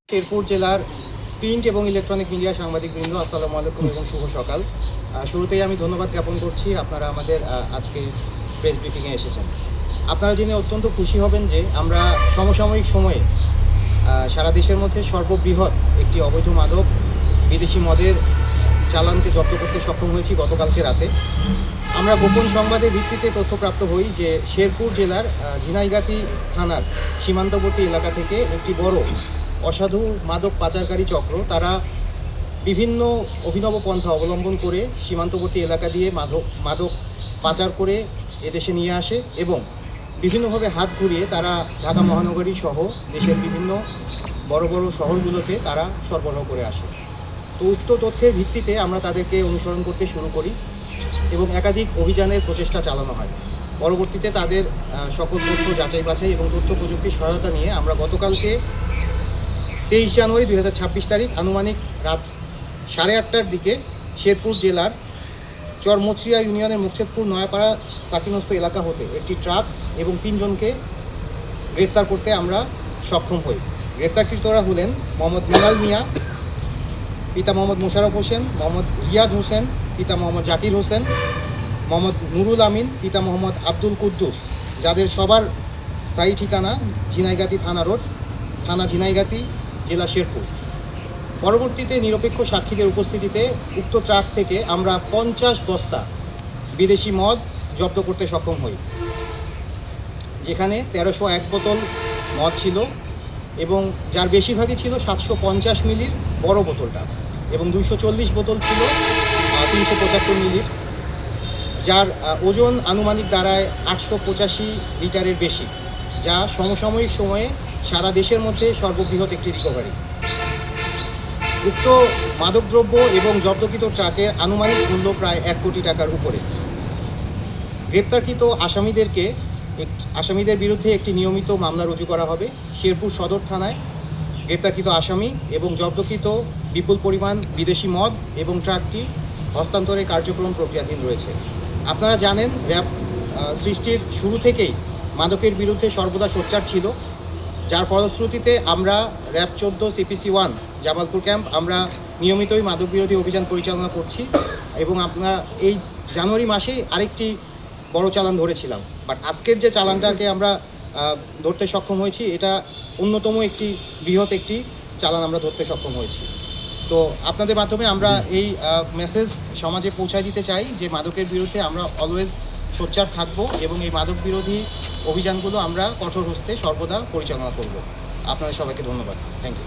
শেরপুর জেলার প্রিন্ট এবং electronic media সাংবাদিকবৃন্দ, আসসালামু আলাইকুম এবং শুভ সকাল। শুরুতেই আমি ধন্যবাদ জ্ঞাপন করছি আপনারা আমাদের আজকে প্রেস ব্রিফিংয়ে এসেছেন। আপনারা জেনে অত্যন্ত খুশি হবেন যে আমরা সমসাময়িক সময়ে সারা দেশের মধ্যে সর্ববৃহৎ একটি অবৈধ মাদক বিদেশি মদের চালানকে জব্দ করতে সক্ষম হয়েছি গতকালকে রাতে। আমরা গোপন সংবাদের ভিত্তিতে তথ্যপ্রাপ্ত হই যে শেরপুর জেলার ঝিনাইগাতি থানার সীমান্তবর্তী এলাকা থেকে একটি বড় অসাধু মাদক পাচারকারী চক্র তারা বিভিন্ন অভিনব পন্থা অবলম্বন করে সীমান্তবর্তী এলাকা দিয়ে মাদক পাচার করে এদেশে নিয়ে আসে এবং বিভিন্নভাবে হাত ঘুরিয়ে তারা ঢাকা মহানগরী সহ দেশের বিভিন্ন বড় বড় শহরগুলোতে তারা সরবরাহ করে আসে। তো উক্ত তথ্যের ভিত্তিতে আমরা তাদেরকে অনুসরণ করতে শুরু করি এবং একাধিক অভিযানের প্রচেষ্টা চালানো হয়। পরবর্তীতে তাদের সকল তথ্য যাচাই বাছাই এবং তথ্য প্রযুক্তির সহায়তা নিয়ে আমরা গতকালকে 23 জানুয়ারি 2026 তারিখ আনুমানিক রাত 8:30টার দিকে শেরপুর জেলার চরমচরিয়া ইউনিয়নের মুকছেদপুর নয়াপাড়া সাকিনস্থ এলাকা হতে একটি ট্রাক এবং 3 জনকে গ্রেফতার করতে আমরা সক্ষম হই। গ্রেফতারকৃতরা হলেন মোহাম্মদ মিনাল মিয়া, পিতা মোহাম্মদ মোশাররফ হোসেন, মোহাম্মদ রিয়াদ হোসেন, পিতা মোহাম্মদ জাকির হোসেন, মোহাম্মদ নুরুল আমিন, পিতা মোহাম্মদ আব্দুল কুদ্দুস, যাদের সবার স্থায়ী ঠিকানা ঝিনাইগাতি থানা রোড, থানা ঝিনাইগাতি, জেলা শেরপুর। পরবর্তীতে নিরপেক্ষ সাক্ষীদের উপস্থিতিতে উক্ত ট্রাক থেকে আমরা 50 বস্তা বিদেশি মদ জব্দ করতে সক্ষম হই, যেখানে 1301 বোতল মদ ছিল এবং যার বেশিরভাগই ছিল 750 মিলির বড় বোতলটা এবং 240 বোতল ছিল 375 মিলির, যার ওজন আনুমানিক দাঁড়ায় 885 লিটারের বেশি, যা সমসাময়িক সময়ে সারা দেশের মধ্যে সর্ববৃহৎ একটি রিকভারি। উক্ত মাদকদ্রব্য এবং জব্দকৃত ট্রাকের আনুমানিক মূল্য প্রায় 1 কোটি টাকার উপরে। গ্রেপ্তারকৃত আসামিদের বিরুদ্ধে একটি নিয়মিত মামলা রুজু করা হবে শেরপুর সদর থানায়। গ্রেপ্তারকৃত আসামি এবং জব্দকৃত বিপুল পরিমাণ বিদেশি মদ এবং ট্রাকটি হস্তান্তরের কার্যক্রম প্রক্রিয়াধীন রয়েছে। আপনারা জানেন, র্যাব সৃষ্টির শুরু থেকেই মাদকের বিরুদ্ধে সর্বদা সোচ্চার ছিল, যার ফলশ্রুতিতে আমরা র্যাব 14 CPC 1 জামালপুর ক্যাম্প আমরা নিয়মিতই মাদক বিরোধী অভিযান পরিচালনা করছি এবং আপনারা এই জানুয়ারি মাসেই আরেকটি বড় চালান ধরেছিলাম। বাট আজকের যে চালানটাকে আমরা ধরতে সক্ষম হয়েছি, এটা অন্যতম একটি বৃহৎ একটি চালান আমরা ধরতে সক্ষম হয়েছি। তো আপনাদের মাধ্যমে আমরা এই মেসেজ সমাজে পৌঁছায় দিতে চাই যে মাদকের বিরুদ্ধে আমরা অলওয়েজ সোচ্চার থাকব এবং এই মাদক বিরোধী অভিযানগুলো আমরা কঠোর হস্তে সর্বদা পরিচালনা করব। আপনাদের সবাইকে ধন্যবাদ। Thank you.